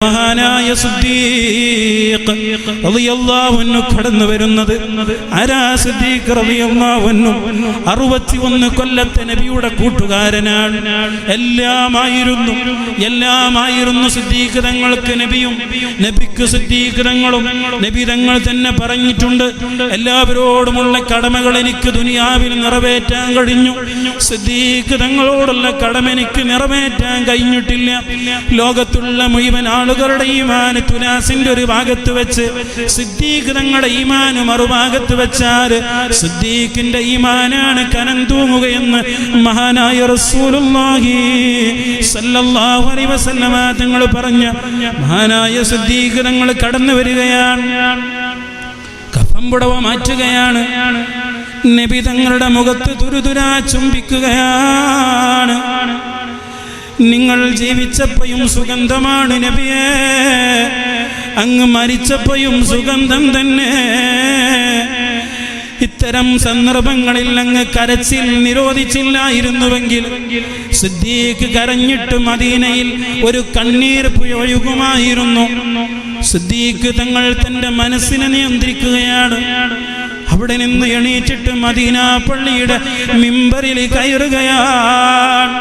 മഹാനായ സിദ്ദീഖ് റളിയല്ലാഹു അൻഹു കടന്നു വരുന്നത്. ആരാ സിദ്ദീഖ് റളിയല്ലാഹു അൻഹു? 61 കൊല്ലത്തെ നബിയുടെ കൂട്ടുകാരനാണ്. എല്ലാമായിരുന്നു സിദ്ദീഖ് തങ്ങൾക്ക് നബിയും, നബിക്ക് സിദ്ദീഖ് തങ്ങളും. നബി തങ്ങൾ തന്നെ പറഞ്ഞിട്ടുണ്ട്, എല്ലാവരോടുമുള്ള കടമകൾ എനിക്ക് ദുനിയാവിൽ നിറവേറ്റാൻ കഴിഞ്ഞു, സിദ്ദീഖ് തങ്ങളോടുള്ള കടമ എനിക്ക് നിറവേറ്റാൻ കഴിഞ്ഞിട്ടില്ല. ലോകത്തുള്ള മുഴുവൻ ആളുകളുടെ ഈമാന് തുലാസിന്റെ ഒരു ഭാഗത്ത് വെച്ച് സിദ്ദീഖ് തങ്ങളുടെ ഈമാന് മറുഭാഗത്ത് വെച്ചാൽ സിദ്ദീഖിന്റെ ഈമാനാണ് കനം തൂങ്ങുകയെന്ന് മഹാനായ റസൂലുള്ളാഹി സ്വല്ലല്ലാഹു അലൈഹി വസല്ലമ തങ്ങൾ പറഞ്ഞ മഹാനായ സിദ്ദീഖ് തങ്ങൾ കടന്നു വരികയാണ്. കഫംപുടവ മാറ്റുകയാണ്. നബി തങ്ങളുടെ മുഖത്ത് തുരുതുരാ ചുംബിക്കുകയാണ്. നിങ്ങൾ ജീവിച്ചപ്പോഴും സുഗന്ധമാണ് നബിയേ, അങ്ങ് മരിച്ചപ്പോഴും സുഗന്ധം തന്നെ. ഇത്തരം സന്ദർഭങ്ങളിൽ അങ്ങ് കരച്ചിൽ നിരോധിച്ചില്ലായിരുന്നുവെങ്കിൽ സിദ്ദീഖ് കരഞ്ഞിട്ട് മദീനയിൽ ഒരു കണ്ണീർ ഒഴുകുമായിരുന്നു. സിദ്ദീഖ് തങ്ങൾ തന്റെ മനസ്സിനെ നിയന്ത്രിക്കുകയാണ്. അവിടെ നിന്ന് എണീറ്റിട്ട് മദീന പള്ളിയുടെ മിമ്പറിൽ കയറുകയാണ്.